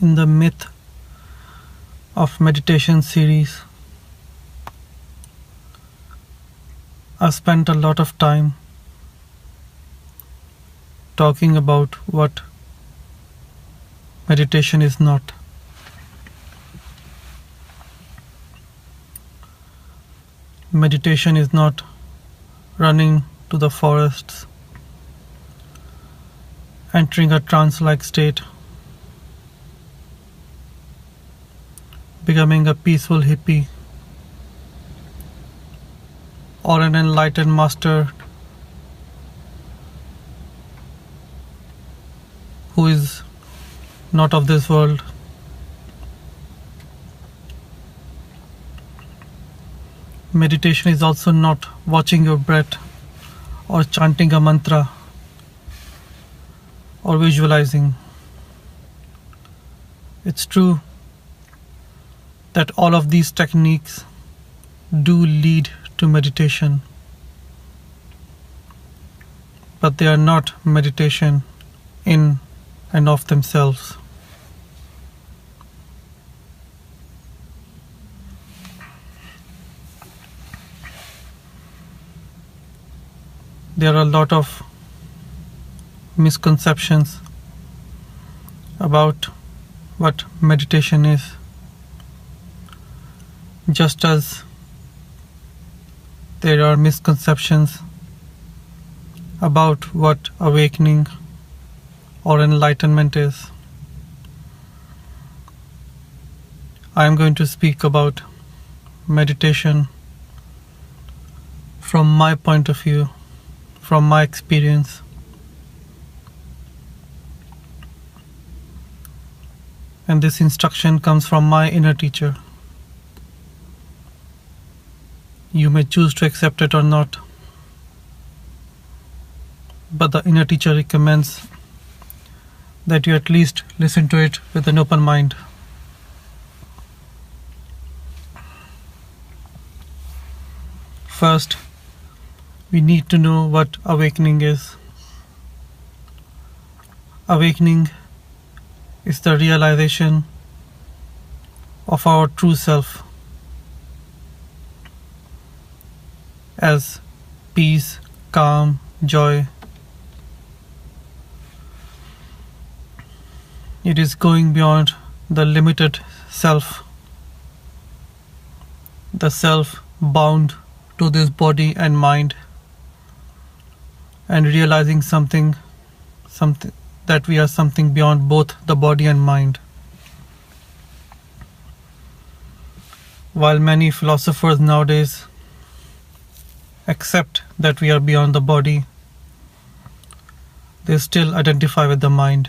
in the Myth of Meditation series, I spent a lot of time talking about what meditation is not. Meditation is not running to the forests, entering a trance-like state, becoming a peaceful hippie, or an enlightened master who is not of this world. Meditation is also not watching your breath or chanting a mantra or visualizing. It's true that all of these techniques do lead to meditation, but they are not meditation in and of themselves. There are a lot of misconceptions about what meditation is, just as there are misconceptions about what awakening or enlightenment is. I am going to speak about meditation from my point of view, from my experience. And this instruction comes from my inner teacher. You may choose to accept it or not, but the inner teacher recommends that you at least listen to it with an open mind. First, we need to know what awakening is. Awakening is the realization of our true self as peace, calm, joy. It is going beyond the limited self, the self bound to this body and mind, and realizing something that we are something beyond both the body and mind. While many philosophers nowadays accept that we are beyond the body, they still identify with the mind.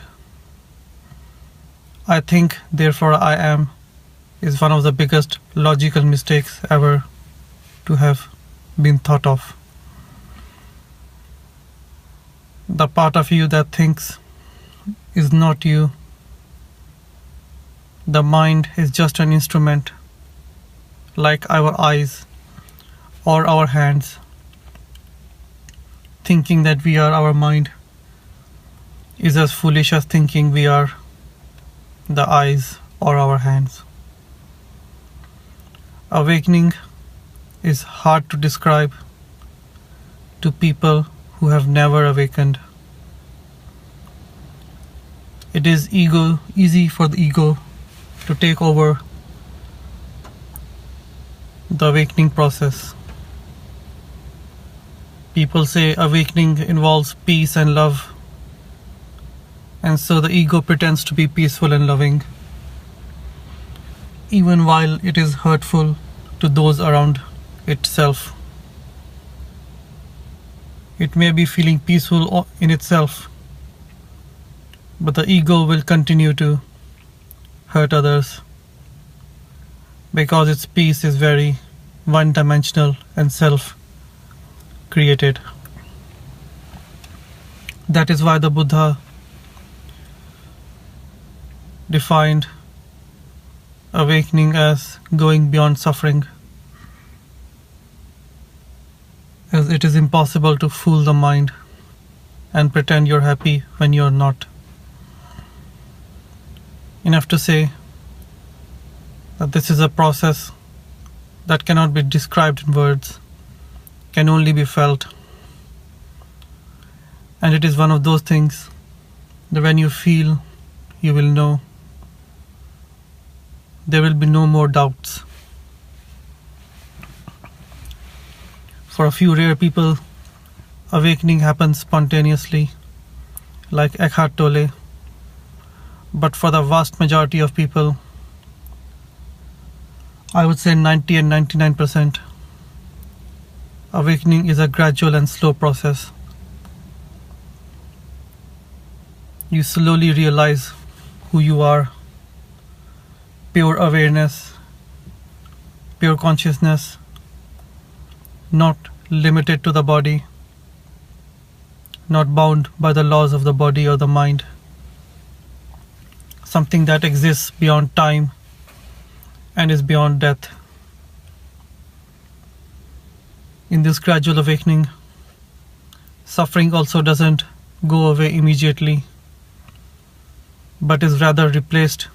I think, therefore I am is one of the biggest logical mistakes ever to have been thought of. The part of you that thinks is not you. The mind is just an instrument, like our eyes or our hands. Thinking that we are our mind is as foolish as thinking we are the eyes or our hands. Awakening is hard to describe to people who have never awakened. It is easy for the ego to take over the awakening process. People say awakening involves peace and love, and so the ego pretends to be peaceful and loving, even while it is hurtful to those around itself. It may be feeling peaceful in itself, but the ego will continue to hurt others because its peace is very one-dimensional and self-created. That is why the Buddha defined awakening as going beyond suffering, as it is impossible to fool the mind and pretend you're happy when you're not. enough to say that this is a process that cannot be described in words, can only be felt. And it is one of those things that when you feel, you will know. There will be no more doubts. For a few rare people, awakening happens spontaneously, like Eckhart Tolle. But for the vast majority of people, I would say 90 and 99%, awakening is a gradual and slow process. You slowly realize who you are, pure awareness, pure consciousness, not limited to the body, not bound by the laws of the body or the mind, something that exists beyond time and is beyond death. In this gradual awakening, suffering also doesn't go away immediately, but is rather replaced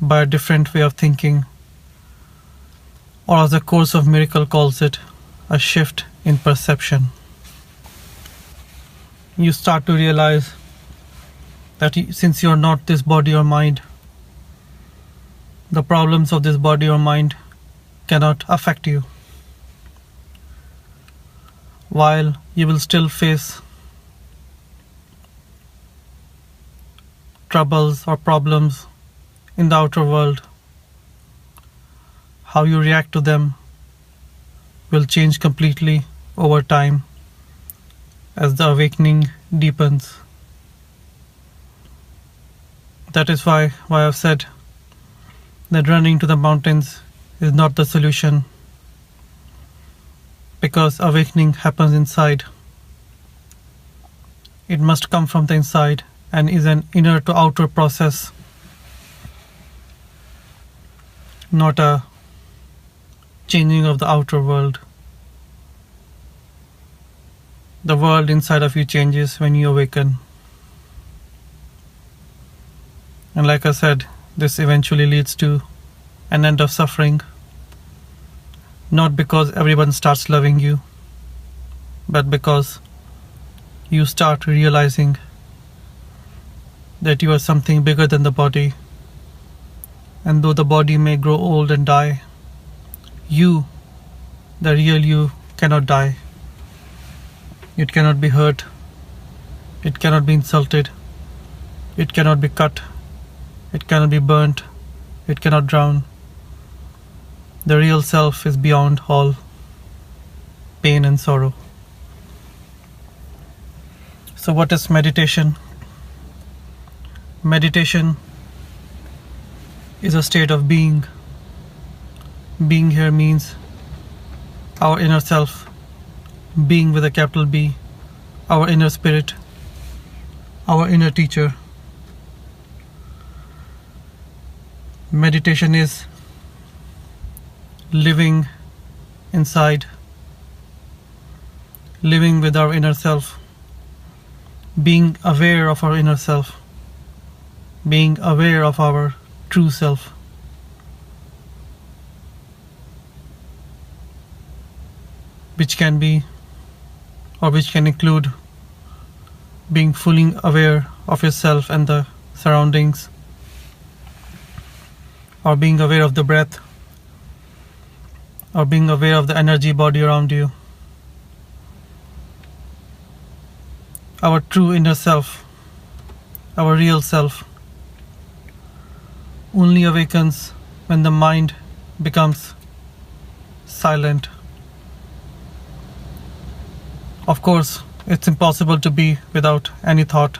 by a different way of thinking, or as the Course of Miracle calls it, a shift in perception. You start to realize that since you're not this body or mind, the problems of this body or mind cannot affect you. While you will still face troubles or problems in the outer world, how you react to them will change completely over time as the awakening deepens. That is why I've said that running to the mountains is not the solution, because awakening happens inside. It must come from the inside and is an inner to outer process, not a changing of the outer world. The world inside of you changes when you awaken. And like I said, this eventually leads to an end of suffering, not because everyone starts loving you, but because you start realizing that you are something bigger than the body. And though the body may grow old and die, you, the real you, cannot die. It cannot be hurt. It cannot be insulted. It cannot be cut. It cannot be burnt. It cannot drown. The real self is beyond all pain and sorrow. So what is meditation? Meditation is a state of being. Being here means our inner self, being with a capital B, our inner spirit, our inner teacher. Meditation is living inside, living with our inner self, being aware of our inner self, being aware of our true self. Which can be, or which can include, being fully aware of yourself and the surroundings, or being aware of the breath, or being aware of the energy body around you. Our true inner self, our real self, only awakens when the mind becomes silent. Of course, it's impossible to be without any thought,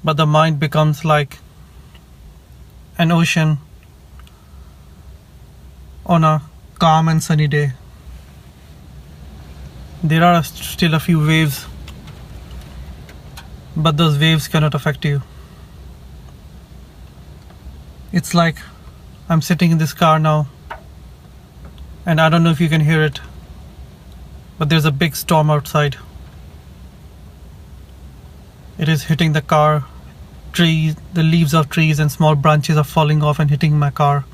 but the mind becomes like an ocean on a calm and sunny day. There are still a few waves, but those waves cannot affect you. It's like I'm sitting in this car now, and I don't know if you can hear it, but there's a big storm outside. It is hitting the car the leaves of trees and small branches are falling off and hitting my car.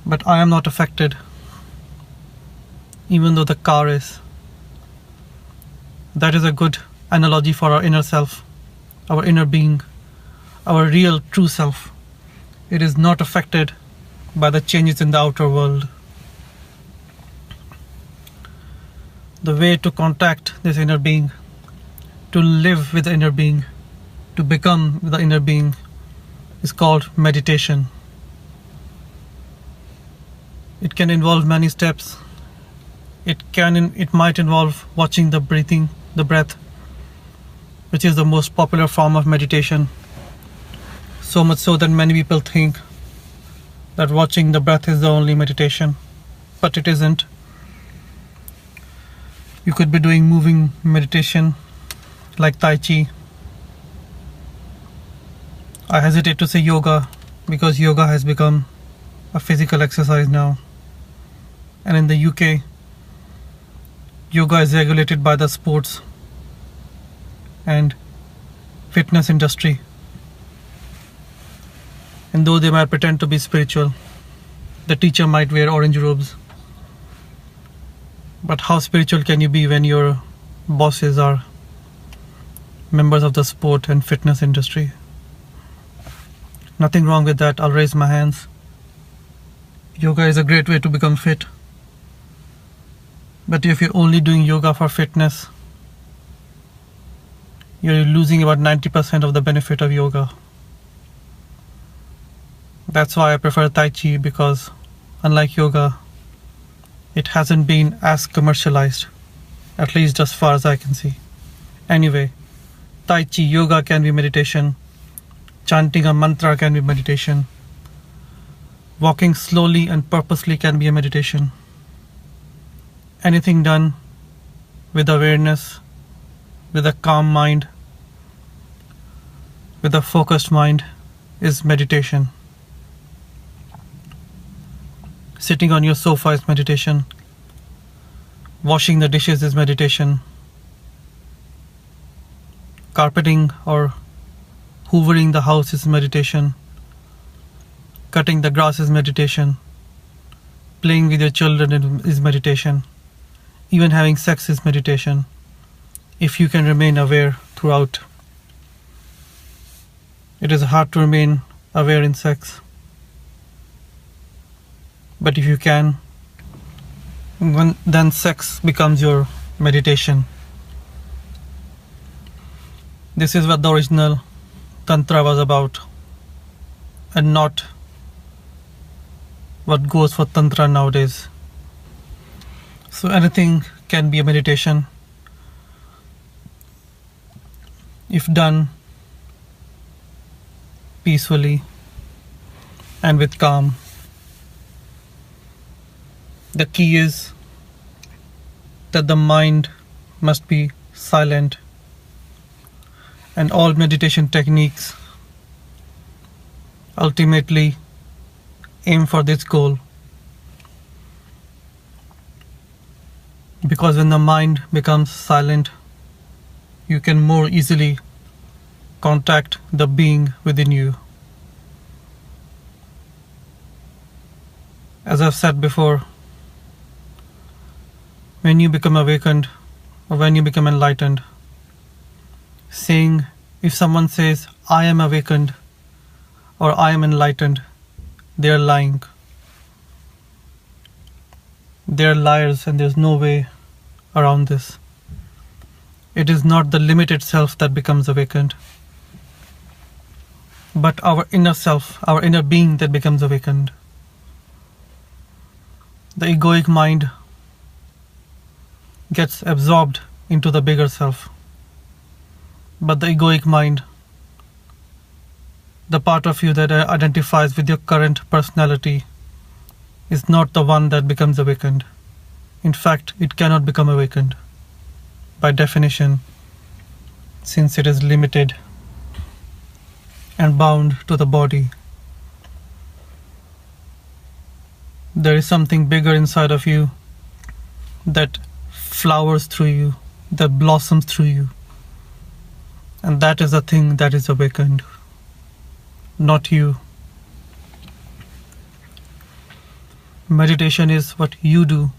But I am not affected, even though the car is. That is a good analogy for our inner self, our inner being, our real true self. It is not affected by the changes in the outer world. The way to contact this inner being, to live with the inner being, to become the inner being, is called meditation. It can involve many steps. It might involve watching the breathing, the breath, which is the most popular form of meditation. So much so that many people think that watching the breath is the only meditation, but it isn't. You could be doing moving meditation like Tai Chi. I hesitate to say yoga because yoga has become a physical exercise now. And in the UK, yoga is regulated by the sports and fitness industry. And though they might pretend to be spiritual, the teacher might wear orange robes. But how spiritual can you be when your bosses are members of the sport and fitness industry? Nothing wrong with that. I'll raise my hands. Yoga is a great way to become fit. But if you're only doing yoga for fitness, you're losing about 90% of the benefit of yoga. That's why I prefer Tai Chi, because unlike yoga, it hasn't been as commercialized, at least as far as I can see. Anyway, Tai Chi, yoga can be meditation. Chanting a mantra can be meditation. Walking slowly and purposely can be a meditation. Anything done with awareness, with a calm mind, with a focused mind is meditation. Sitting on your sofa is meditation. Washing the dishes is meditation. Carpeting or hoovering the house is meditation. Cutting the grass is meditation. Playing with your children is meditation. Even having sex is meditation, if you can remain aware throughout. It is hard to remain aware in sex. But if you can, then sex becomes your meditation. This is what the original Tantra was about, and not what goes for Tantra nowadays. So anything can be a meditation if done peacefully and with calm. The key is that the mind must be silent, and all meditation techniques ultimately aim for this goal. Because when the mind becomes silent, you can more easily contact the being within you. As I've said before, when you become awakened or when you become enlightened, if someone says, I am awakened or I am enlightened, they are lying. They are liars, and there's no way around this. It is not the limited self that becomes awakened, but our inner self, our inner being that becomes awakened. The egoic mind gets absorbed into the bigger self. But the egoic mind, the part of you that identifies with your current personality, is not the one that becomes awakened. In fact, it cannot become awakened by definition, since it is limited and bound to the body. There is something bigger inside of you that flowers through you, that blossoms through you. And that is the thing that is awakened, not you. Meditation is what you do,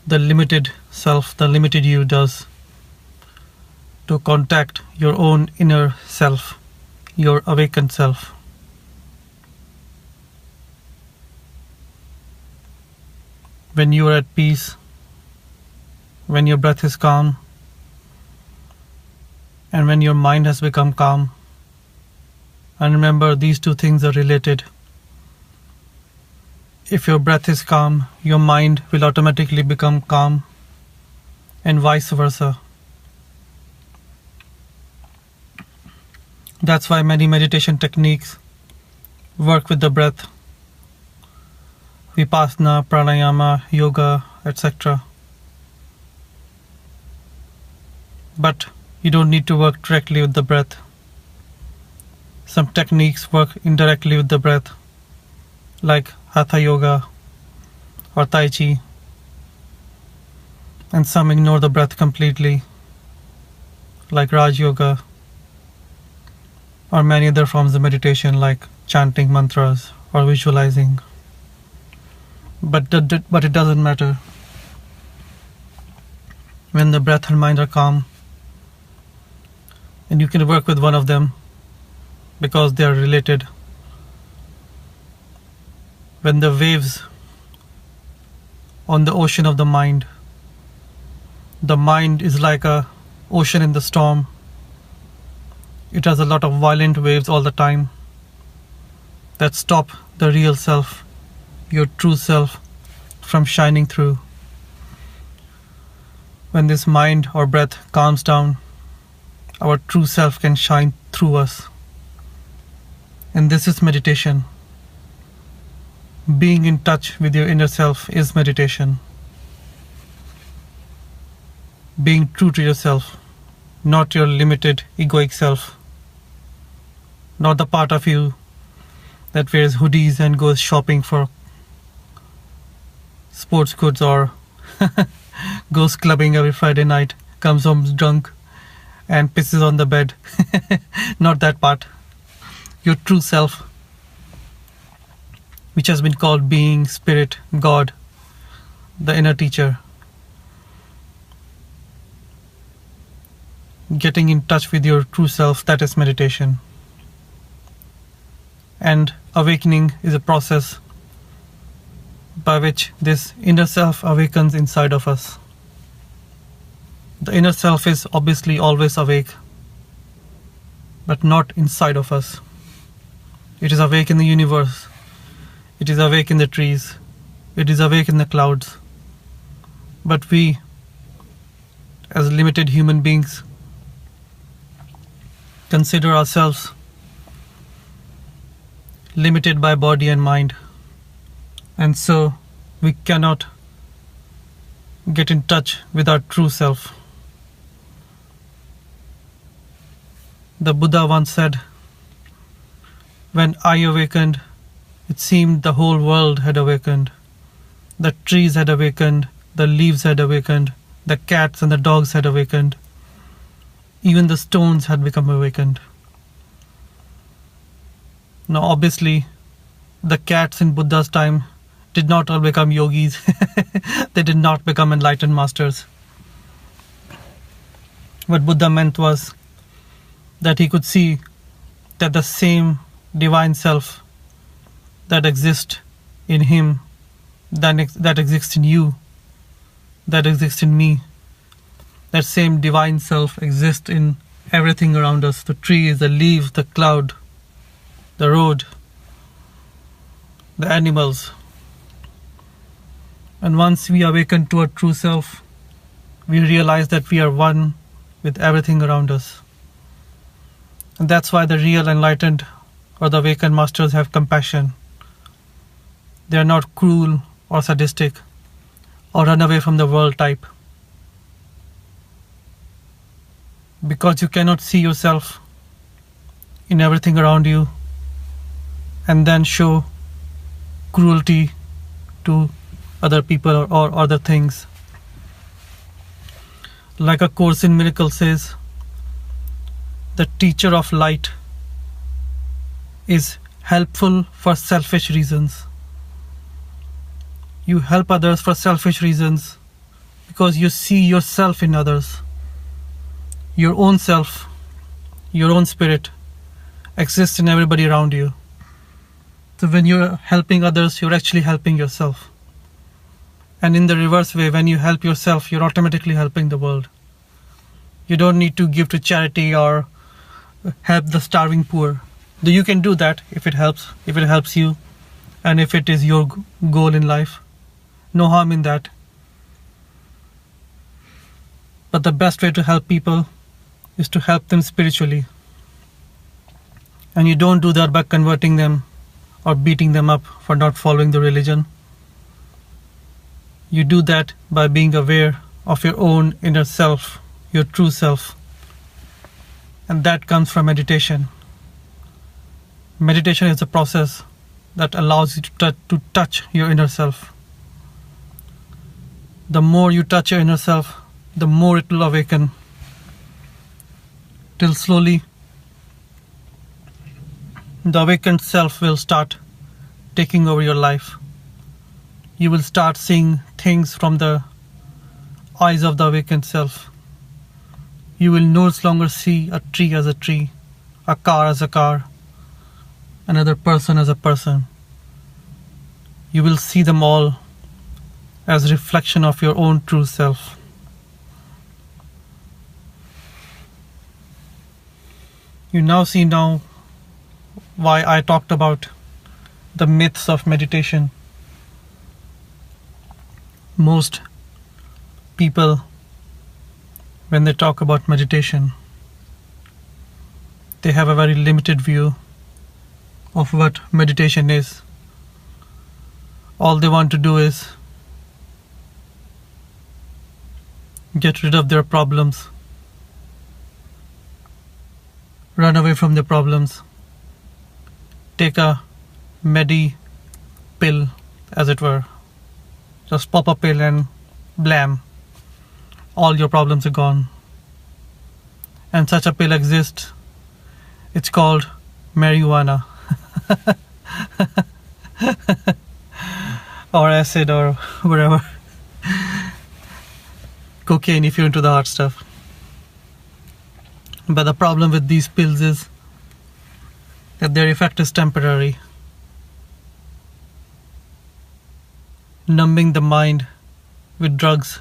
the limited self, the limited you does, to contact your own inner self, your awakened self. When you are at peace, when your breath is calm, and when your mind has become calm. And remember, these two things are related. If your breath is calm, your mind will automatically become calm, and vice versa. That's why many meditation techniques work with the breath. Vipassana, pranayama, yoga, etc. But you don't need to work directly with the breath. Some techniques work indirectly with the breath, like Hatha Yoga or Tai Chi, and some ignore the breath completely, like Raj Yoga, or many other forms of meditation like chanting mantras or visualizing. But it doesn't matter. When the breath and mind are calm, and you can work with one of them because they are related. When the waves on the ocean of the mind is like a ocean in the storm. It has a lot of violent waves all the time that stop the real self, your true self, from shining through. When this mind or breath calms down, our true self can shine through us. And this is meditation. Being in touch with your inner self is meditation. Being true to yourself, not your limited egoic self, not the part of you that wears hoodies and goes shopping for sports goods or goes clubbing every Friday night, comes home drunk and pisses on the bed. Not that part. Your true self, which has been called being, spirit, God, the inner teacher. Getting in touch with your true self, that is meditation. And awakening is a process by which this inner self awakens inside of us. The inner self is obviously always awake, but not inside of us. It is awake in the universe. It is awake in the trees. It is awake in the clouds. But we, as limited human beings, consider ourselves limited by body and mind. And so we cannot get in touch with our true self. The Buddha once said, "When I awakened, it seemed the whole world had awakened. The trees had awakened, the leaves had awakened, the cats and the dogs had awakened. Even the stones had become awakened." Now obviously, the cats in Buddha's time did not all become yogis. They did not become enlightened masters. What Buddha meant was that he could see that the same divine self that exists in him, that exists in you, that exists in me, that same divine self exists in everything around us, the trees, the leaves, the cloud, the road, the animals. And once we awaken to our true self, we realize that we are one with everything around us. And that's why the real enlightened or the awakened masters have compassion. They are not cruel or sadistic or run away from the world type. Because you cannot see yourself in everything around you and then show cruelty to other people or other things. Like A Course in Miracles says, the teacher of light, is helpful for selfish reasons. You help others for selfish reasons because you see yourself in others. Your own self, your own spirit exists in everybody around you. So when you're helping others, you're actually helping yourself. And in the reverse way, when you help yourself, you're automatically helping the world. You don't need to give to charity or help the starving poor. Though you can do that if it helps you, and if it is your goal in life. No harm in that. But the best way to help people is to help them spiritually. And you don't do that by converting them or beating them up for not following the religion. You do that by being aware of your own inner self, your true self. And that comes from meditation. Meditation is a process that allows you to touch your inner self. The more you touch your inner self, the more it will awaken. Till slowly, the awakened self will start taking over your life. You will start seeing things from the eyes of the awakened self. You will no longer see a tree as a tree, a car as a car, another person as a person. You will see them all as a reflection of your own true self. You now see why I talked about the myths of meditation. Most people, when they talk about meditation, they have a very limited view of what meditation is. All they want to do is get rid of their problems, run away from their problems, take a pill, as it were. Just pop a pill and blam, all your problems are gone. And such a pill exists. It's called marijuana. Or acid or whatever. Cocaine if you're into the hard stuff. But the problem with these pills is that their effect is temporary. Numbing the mind with drugs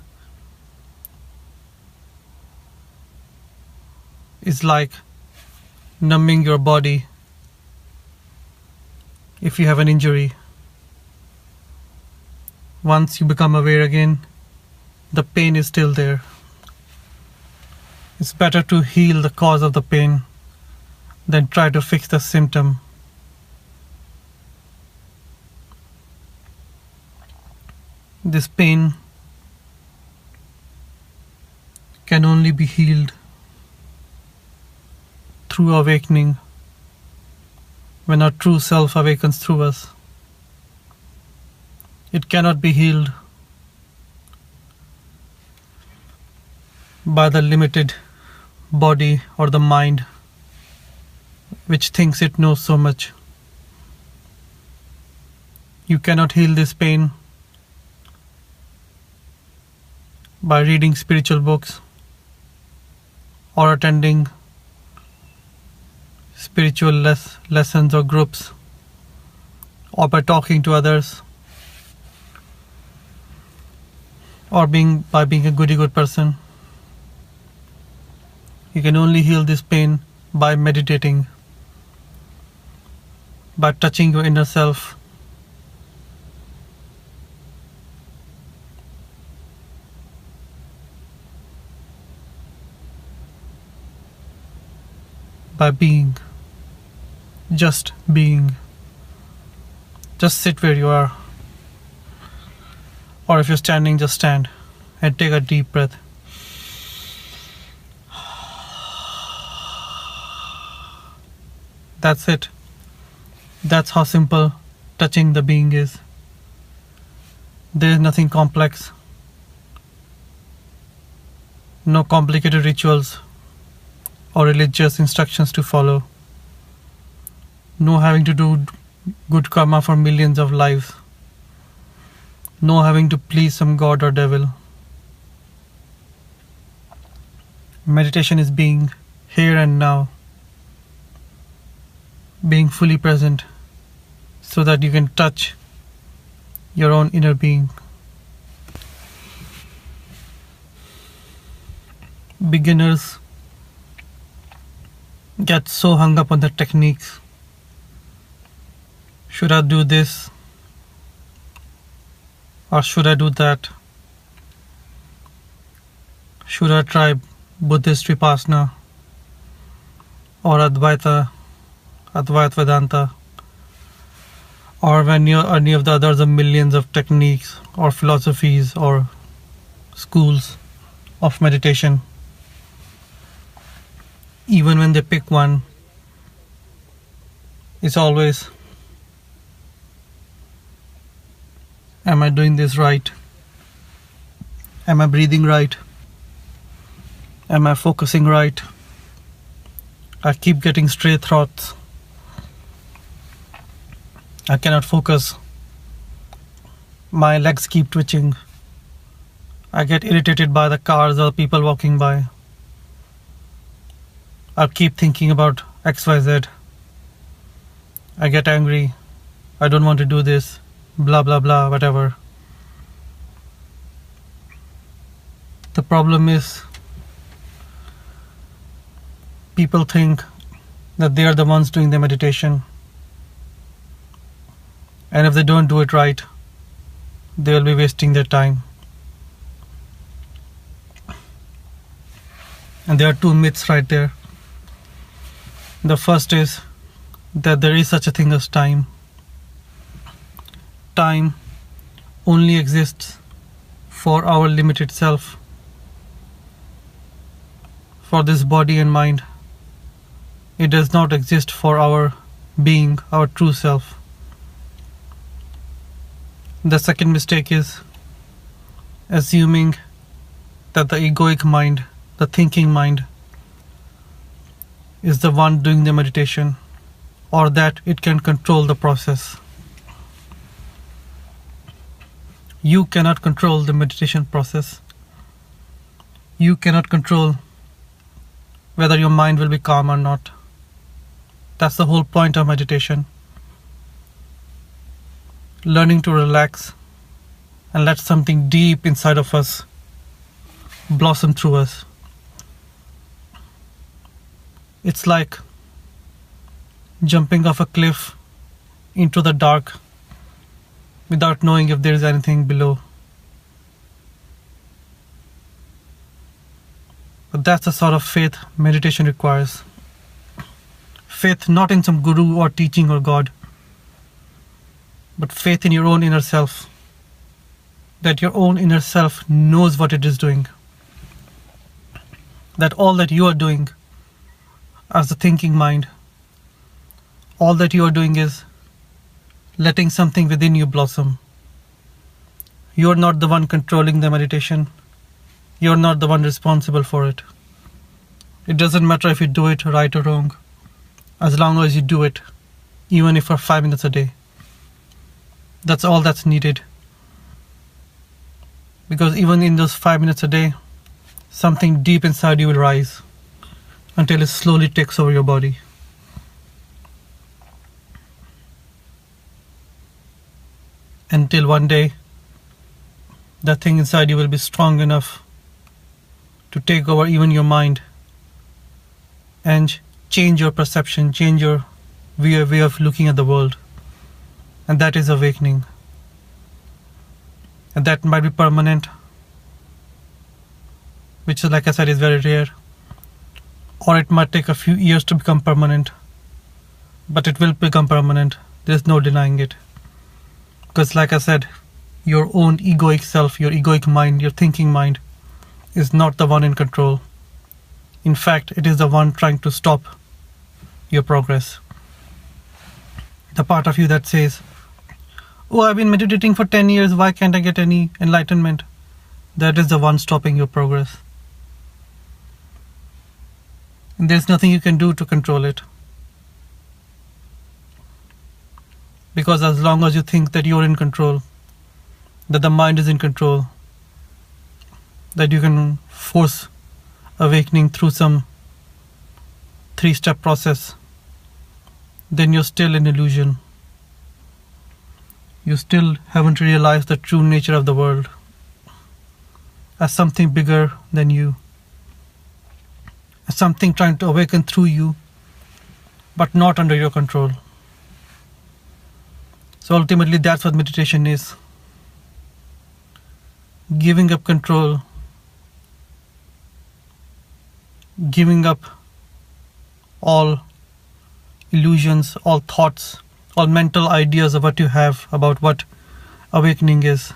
is like numbing your body if you have an injury. Once you become aware again, the pain is still there. It's better to heal the cause of the pain than try to fix the symptom. This pain can only be healed through awakening, when our true self awakens through us. It cannot be healed by the limited body or the mind which thinks it knows so much. You cannot heal this pain by reading spiritual books or attending spiritual lessons or groups, or by talking to others, or by being a good person. You can only heal this pain by meditating, by touching your inner self, by being, just being. Just sit where you are, or if you're standing, just stand and take a deep breath. That's it. That's how simple touching the being is. There is nothing complex, no complicated rituals, or religious instructions to follow. No having to do good karma for millions of lives. No having to please some god or devil. Meditation is being here and now, being fully present so that you can touch your own inner being. Beginners get so hung up on the techniques. Should I do this? Or should I do that? Should I try Buddhist Vipassana or Advaita Vedanta, or any of the others, a millions of techniques or philosophies or schools of meditation? Even when they pick one, it's always, am I doing this right? Am I breathing right? Am I focusing right? I keep getting stray thoughts. I cannot focus. My legs keep twitching. I get irritated by the cars or people walking by. I'll keep thinking about XYZ. I get angry. I don't want to do this. Blah blah blah, whatever. The problem is, people think that they are the ones doing the meditation. And if they don't do it right, they will be wasting their time. And there are two myths right there. The first is that there is such a thing as time. Time only exists for our limited self, for this body and mind. It does not exist for our being, our true self. The second mistake is assuming that the egoic mind, the thinking mind, is the one doing the meditation, or that it can control the process. You cannot control the meditation process. You cannot control whether your mind will be calm or not. That's the whole point of meditation. Learning to relax and let something deep inside of us blossom through us. It's like jumping off a cliff into the dark without knowing if there is anything below. But that's the sort of faith meditation requires. Faith not in some guru or teaching or God, but faith in your own inner self. That your own inner self knows what it is doing. That all that you are doing as the thinking mind, all that you are doing is letting something within you blossom. You are not the one controlling the meditation. You are not the one responsible for it. It doesn't matter if you do it right or wrong, as long as you do it, even if for 5 minutes a day. That's all that's needed. Because even in those 5 minutes a day, something deep inside you will rise until it slowly takes over your body. Until one day, that thing inside you will be strong enough to take over even your mind and change your perception, change your way of looking at the world. And that is awakening. And that might be permanent, which is, like I said, is very rare. Or it might take a few years to become permanent. But it will become permanent. There's no denying it. Because, like I said, your own egoic self, your egoic mind, your thinking mind, is not the one in control. In fact, it is the one trying to stop your progress. The part of you that says, oh, I've been meditating for 10 years, why can't I get any enlightenment? That is the one stopping your progress. And there's nothing you can do to control it. Because as long as you think that you're in control, that the mind is in control, that you can force awakening through some 3-step process, then you're still in illusion. You still haven't realized the true nature of the world as something bigger than you, as something trying to awaken through you, but not under your control. So ultimately, that's what meditation is. Giving up control, giving up all illusions, all thoughts, all mental ideas of what you have about what awakening is.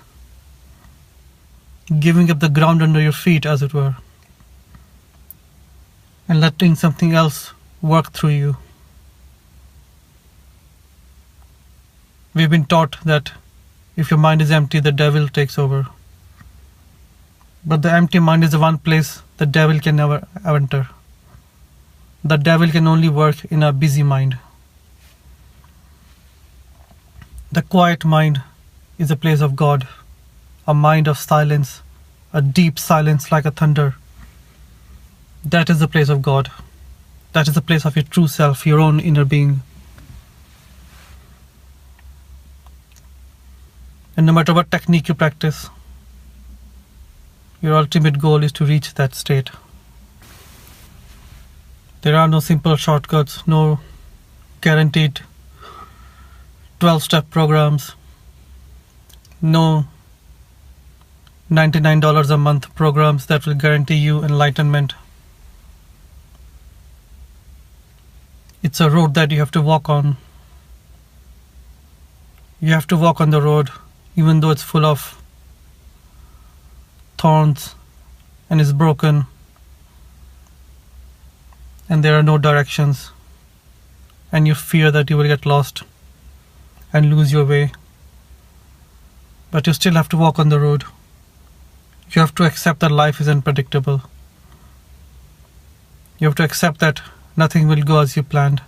Giving up the ground under your feet, as it were, and letting something else work through you. We've been taught that if your mind is empty, the devil takes over. But the empty mind is the one place the devil can never enter. The devil can only work in a busy mind. The quiet mind is a place of God, a mind of silence, a deep silence like a thunder. That is the place of God. That is the place of your true self, your own inner being. And no matter what technique you practice, your ultimate goal is to reach that state. There are no simple shortcuts, no guaranteed 12-step programs, no $99 a month programs that will guarantee you enlightenment. It's a road that you have to walk on. You have to walk on the road even though it's full of thorns and is broken and there are no directions and you fear that you will get lost and lose your way. But you still have to walk on the road. You have to accept that life is unpredictable. You have to accept that nothing will go as you planned.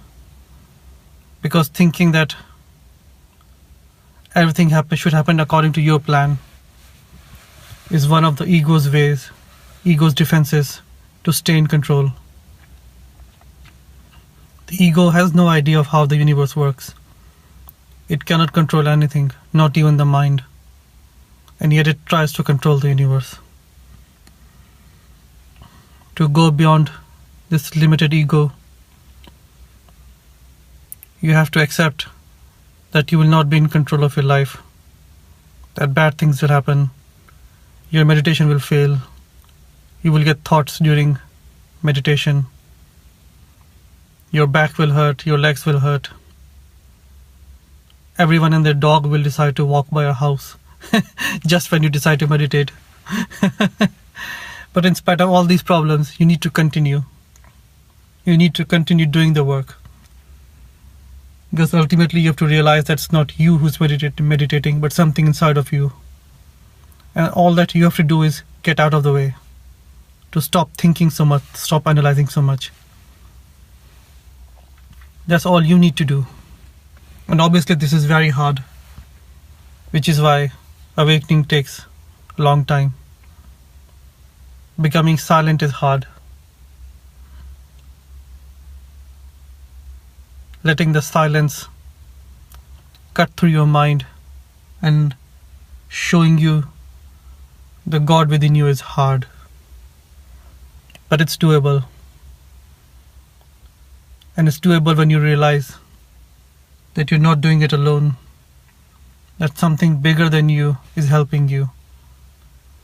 Because thinking that everything should happen according to your plan is one of the ego's ways, ego's defenses to stay in control. The ego has no idea of how the universe works. It cannot control anything, not even the mind. And yet it tries to control the universe. To go beyond this limited ego, you have to accept that you will not be in control of your life, that bad things will happen, your meditation will fail, you will get thoughts during meditation, your back will hurt, your legs will hurt, everyone and their dog will decide to walk by your house just when you decide to meditate. But in spite of all these problems, you need to continue. You need to continue doing the work. Because ultimately you have to realize that it's not you who's meditating, but something inside of you. And all that you have to do is get out of the way. To stop thinking so much, stop analyzing so much. That's all you need to do. And obviously this is very hard, which is why awakening takes a long time. Becoming silent is hard. Letting the silence cut through your mind and showing you the God within you is hard. But it's doable. And it's doable when you realize that you're not doing it alone. That something bigger than you is helping you.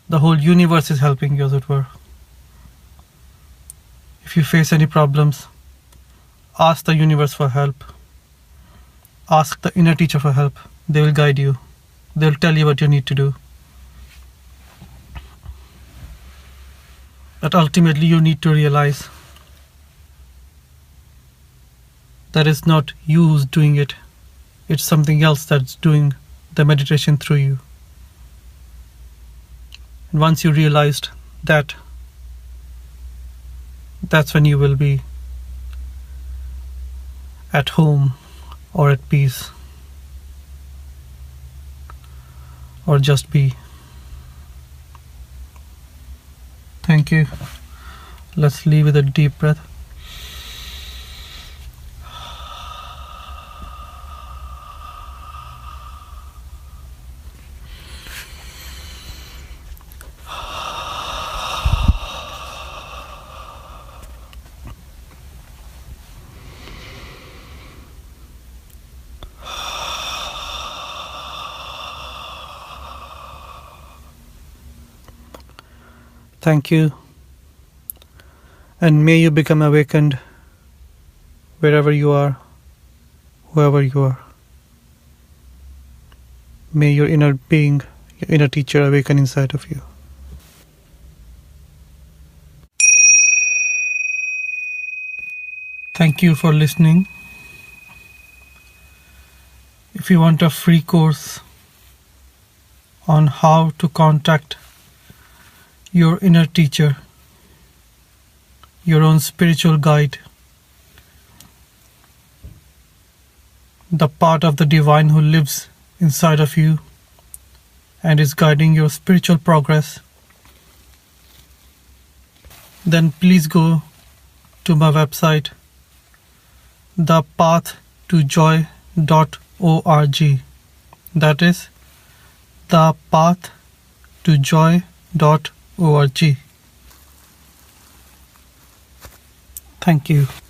The whole universe is helping you, as it were. If you face any problems, ask the universe for help. Ask the inner teacher for help. They will guide you. They'll tell you what you need to do. But ultimately you need to realize that it's not you who's doing it. It's something else that's doing the meditation through you. And once you realized that, that's when you will be at home or at peace, or just be. Thank you. Let's leave with a deep breath. Thank you. And may you become awakened wherever you are, whoever you are. May your inner being, your inner teacher awaken inside of you. Thank you for listening. If you want a free course on how to contact your inner teacher, your own spiritual guide, the part of the divine who lives inside of you and is guiding your spiritual progress, then please go to my website, thepathtojoy.org. That is thepathtojoy.org. Thank you.